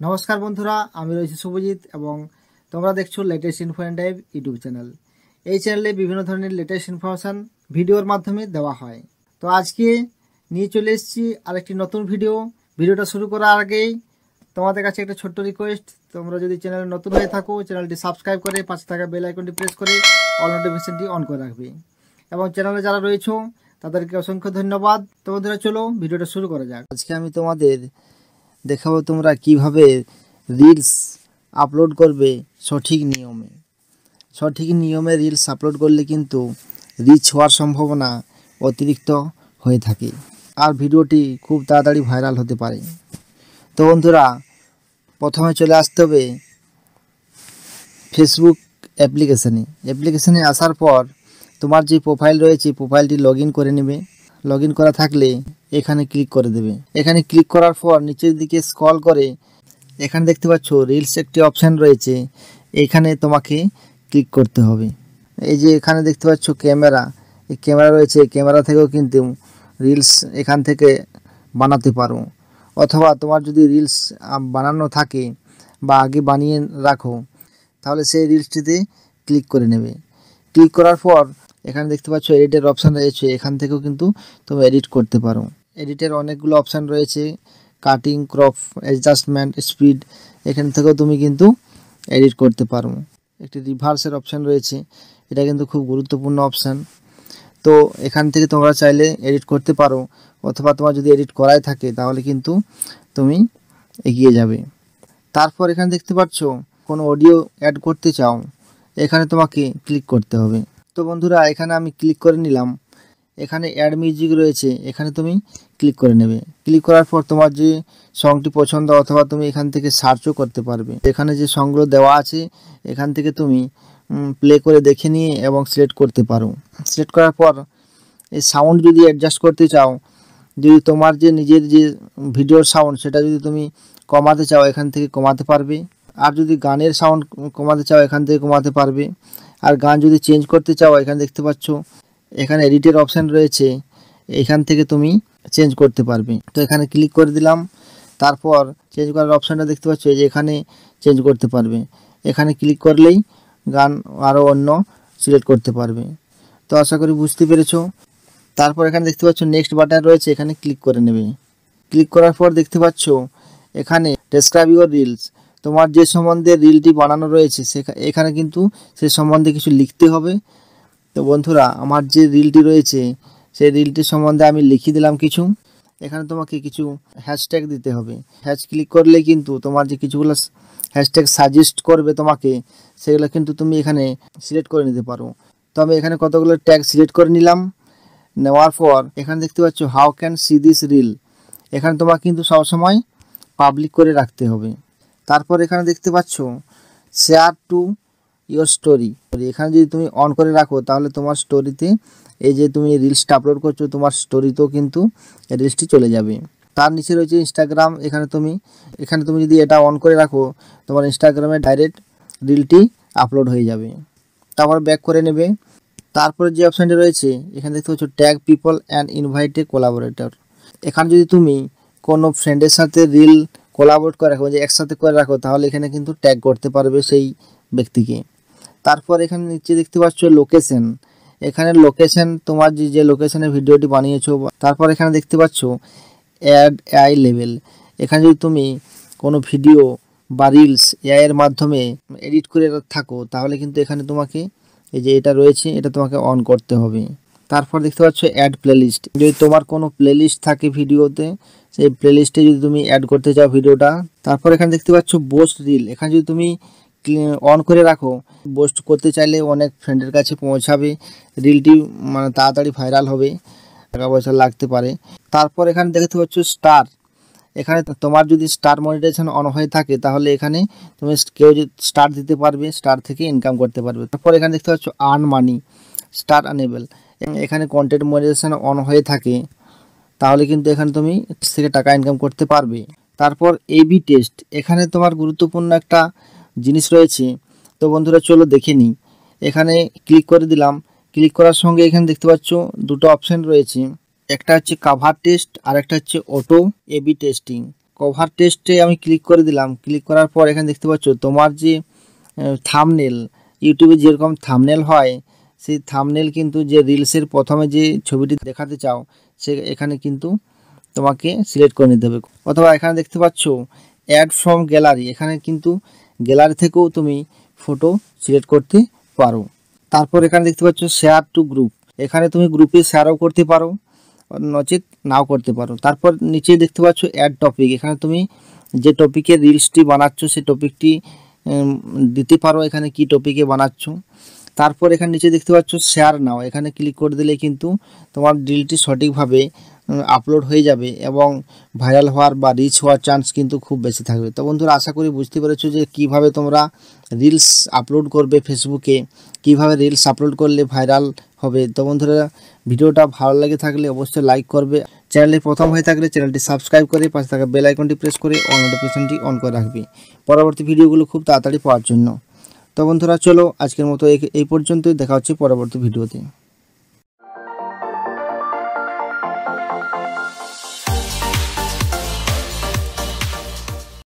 নমস্কার বন্ধুরা, আমি রয়েছি শুভজিৎ এবং তোমরা দেখছো latest info and type YouTube channel. এই চ্যানেলে বিভিন্ন ধরনের লেটেস্ট ইনফরমেশান ভিডিওর মাধ্যমে দেওয়া হয়। তো আজকে নিয়ে চলে এসেছি আরেকটি নতুন ভিডিওটা শুরু করার আগেই তোমাদের কাছে একটা ছোট্ট রিকোয়েস্ট, তোমরা যদি চ্যানেলে নতুন হয়ে থাকো চ্যানেলটি সাবস্ক্রাইব করে পাশে থাকা বেল আইকনটি প্রেস করে অল নোটিফিকেশনটি অন করে রাখবে এবং চ্যানেলে যারা রয়েছো তাদেরকে অসংখ্য ধন্যবাদ। তো বন্ধুরা চলো ভিডিওটা শুরু করা যাক। আজকে আমি তোমাদের দেখাবো তোমরা কিভাবে রিলস আপলোড করবে সঠিক নিয়মে রিলস আপলোড করলে কিন্তু রিচ হওয়ার সম্ভাবনা অতিরিক্ত হয়ে থাকে আর ভিডিওটি খুব তাড়াতাড়ি ভাইরাল হতে পারে। তো বন্ধুরা প্রথমে চলে আসতে হবে ফেসবুক অ্যাপ্লিকেশানে আসার পর তোমার যে প্রোফাইল রয়েছে প্রোফাইলটি লগ ইন করে নেবে। লগ ইন করা থাকলে এখানে ক্লিক করে দেবে। এখানে ক্লিক করার পর নিচের দিকে স্ক্রল করে এখানে দেখতে পাচ্ছ রিলস একটি অপশান রয়েছে, এখানে তোমাকে ক্লিক করতে হবে। এই যে এখানে দেখতে পাচ্ছ ক্যামেরা, এই ক্যামেরা রয়েছে, ক্যামেরা থেকেও কিন্তু রিলস এখান থেকে বানাতে পারো, অথবা তোমার যদি রিলস বানানো থাকে বা আগে বানিয়ে রাখো তাহলে সেই রিলসটিতে ক্লিক করে নেবে। ক্লিক করার পর এখানে দেখতে পাচ্ছ এডিটের অপশান রয়েছে, এখান থেকেও কিন্তু তুমি এডিট করতে পারো। এডিটের অনেকগুলো অপশান রয়েছে, কাটিং, ক্রপ, অ্যাডজাস্টমেন্ট, স্পিড, এখান থেকেও তুমি কিন্তু এডিট করতে পারো। একটি রিভার্সের অপশান রয়েছে, এটা কিন্তু খুব গুরুত্বপূর্ণ অপশান। তো এখান থেকে তোমরা চাইলে এডিট করতে পারো, অথবা তোমার যদি এডিট করাই থাকে তাহলে কিন্তু তুমি এগিয়ে যাবে। তারপর এখানে দেখতে পাচ্ছ কোনো অডিও অ্যাড করতে চাও, এখানে তোমাকে ক্লিক করতে হবে। তো বন্ধুরা এখানে আমি ক্লিক করে নিলাম। এখানে অ্যাড মিউজিক রয়েছে, এখানে তুমি ক্লিক করে নেবে। ক্লিক করার পর তোমার যে সংটি পছন্দ, অথবা তুমি এখান থেকে সার্চও করতে পারবে। এখানে যে সংগুলো দেওয়া আছে এখান থেকে তুমি প্লে করে দেখে নিয়ে এবং সিলেক্ট করতে পারো। সিলেক্ট করার পর এই সাউন্ড যদি অ্যাডজাস্ট করতে চাও, যদি তোমার যে নিজের যে ভিডিওর সাউন্ড সেটা যদি তুমি কমাতে চাও এখান থেকে কমাতে পারবে, আর যদি গানের সাউন্ড কমাতে চাও এখান থেকে কমাতে পারবে। আর গান যদি চেঞ্জ করতে চাও এখানে দেখতে পাচ্ছ এখানে এডিটের অপশান রয়েছে, এখান থেকে তুমি চেঞ্জ করতে পারবে। তো এখানে ক্লিক করে দিলাম। তারপর চেঞ্জ করার অপশানটা দেখতে পাচ্ছ যে এখানে চেঞ্জ করতে পারবে। এখানে ক্লিক করলেই গান আরও অন্য সিলেক্ট করতে পারবে। তো আশা করি বুঝতে পেরেছো। তারপর এখানে দেখতে পাচ্ছ নেক্সট বাটন রয়েছে, এখানে ক্লিক করে নেবে। ক্লিক করার পর দেখতে পাচ্ছ এখানে ডেসক্রাইব ইউর রিলস, তোমার যে সম্বন্ধে রিলটি বানানো রয়েছে এখানে কিন্তু সে সম্বন্ধে কিছু লিখতে হবে। তো বন্ধুরা আমার যে রিলটি রয়েছে সেই রিলটির সম্বন্ধে আমি লিখে দিলাম কিছু। এখানে তোমাকে কিছু হ্যাশট্যাগ দিতে হবে। ক্লিক করলে কিন্তু তোমার যে কিছুগুলো হ্যাশট্যাগ সাজেস্ট করবে তোমাকে, সেগুলো কিন্তু তুমি এখানে সিলেক্ট করে নিতে পারো। তো আমি এখানে কতগুলো ট্যাগ সিলেক্ট করে নিলাম। নেওয়ার পর এখানে দেখতে পাচ্ছ how can see this reel, এখানে তোমাকে কিন্তু সবসময় পাবলিক করে রাখতে হবে। তারপর এখানে দেখতে পাচ্ছ শেয়ার টু ইয়োর স্টোরি, এখানে যদি তুমি অন করে রাখো তাহলে তোমার স্টোরিতে এই যে তুমি রিলসটা আপলোড করছো তোমার স্টোরিতেও কিন্তু রিলসটি চলে যাবে। তার নিচে রয়েছে ইনস্টাগ্রাম, এখানে তুমি যদি এটা অন করে রাখো তোমার ইনস্টাগ্রামে ডাইরেক্ট রিলটি আপলোড হয়ে যাবে। তারপর ব্যাক করে নেবে। তারপরে যে অপশানটি রয়েছে এখানে দেখতে পাচ্ছ tag people and invite A collaborator, এখানে যদি তুমি কোনো ফ্রেন্ডের সাথে রিল কোলাবোরেট করে রাখো, যে একসাথে করে রাখো, তাহলে এখানে কিন্তু ট্যাগ করতে পারবে সেই ব্যক্তিকে। তারপর এখানে নিচে দেখতে পাচ্ছ লোকেশন, এখানে লোকেশন তোমার যে লোকেশনে ভিডিওটি বানিয়েছো। তারপর এখানে দেখতে পাচ্ছ অ্যাড এআই লেভেল, এখানে যদি তুমি কোনো ভিডিও বা রিলস এআই এর মাধ্যমে এডিট করে থাকো তাহলে কিন্তু এখানে তোমাকে এই যে এটা রয়েছে এটা তোমাকে অন করতে হবে। তারপর দেখতে পাচ্ছ অ্যাড প্লেলিস্ট, যদি তোমার কোনো প্লেলিস্ট থাকে ভিডিওতে সেই প্লেলিস্টে যদি তুমি অ্যাড করতে চাও ভিডিওটা। তারপর এখানে দেখতে পাচ্ছ বোস্ট রিল, এখানে যদি তুমি অন করে রাখো পোস্ট করতে চাইলে অনেক ফ্রেন্ডের কাছে পৌঁছাবে, রিলটি মানে তাড়াতাড়ি ভাইরাল হবে, টাকা পয়সা লাগতে পারে। তারপর এখানে দেখতে পাচ্ছ স্টার, এখানে তোমার যদি স্টার মনিটাইজেশন অন হয়ে থাকে তাহলে এখানে তুমি কেউ যদি স্টার দিতে পারবে, স্টার থেকে ইনকাম করতে পারবে। তারপর এখানে দেখতে পাচ্ছ আর্ন মানি, স্টার আনেবল, এখানে কন্টেন্ট মনিটাইজেশন অন হয়ে থাকে তাহলে কিন্তু এখানে তুমি থেকে টাকা ইনকাম করতে পারবে। তারপর এবি টেস্ট, এখানে তোমার গুরুত্বপূর্ণ একটা জিনিস রয়েছে। তো বন্ধুরা চলো দেখে নিই। এখানে ক্লিক করে দিলাম। ক্লিক করার সঙ্গে এখানে দেখতে পাচ্ছ দুটো অপশান রয়েছে, একটা হচ্ছে কাভার টেস্ট আর একটা হচ্ছে অটো এবি টেস্টিং। কভার টেক্সটে আমি ক্লিক করে দিলাম। ক্লিক করার পর এখানে দেখতে পাচ্ছ তোমার যে থাম্বনেল, ইউটিউবে যেরকম থাম্বনেল হয় সেই থাম্বনেল কিন্তু যে রিলসের প্রথমে যে ছবিটি দেখাতে চাও সে এখানে কিন্তু তোমাকে সিলেক্ট করে নিতে হবে। অথবা এখানে দেখতে পাচ্ছ অ্যাড ফ্রম গ্যালারি, এখানে কিন্তু গ্যালারি থেকেও তুমি ফটো সিলেক্ট করতে পারো। তারপর এখানে দেখতে পাচ্ছ শেয়ার টু গ্রুপ, এখানে তুমি গ্রুপে শেয়ারও করতে পারো নচেত নাও করতে পারো। তারপর নিচে দেখতে পাচ্ছ অ্যাড টপিক, এখানে তুমি যে টপিকে রিলসটি বানাচ্ছ সেই টপিকটি দিতে পারো, এখানে কি টপিকে বানাচ্ছ। তারপর এখানে নিচে দেখতে পাচ্ছ শেয়ার নাও, এখানে ক্লিক করে দিলে কিন্তু তোমার রিলটি সঠিকভাবে আপলোড হয়ে যাবে এবং ভাইরাল হওয়ার বা রিচ হওয়ার চান্স কিন্তু খুব বেশি থাকবে। তো বন্ধুরা আশা করি বুঝতে পেরেছো যে কিভাবে তোমরা রিলস আপলোড করবে ফেসবুকে, কিভাবে রিলস আপলোড করলে ভাইরাল হবে। তো বন্ধুরা ভিডিওটা ভালো লাগে থাকলে অবশ্যই লাইক করবে, চ্যানেলে প্রথম হয়ে থাকলে চ্যানেলটি সাবস্ক্রাইব করে পাশে থাকা বেল আইকনটি প্রেস করে অল নোটিফিকেশনটি অন করে রাখবে পরবর্তী ভিডিওগুলো খুব তাড়াতাড়ি পাওয়ার জন্য। তো বন্ধুরা চলো আজকের মতো এই পর্যন্তই, দেখা হচ্ছে পরবর্তী ভিডিওতে।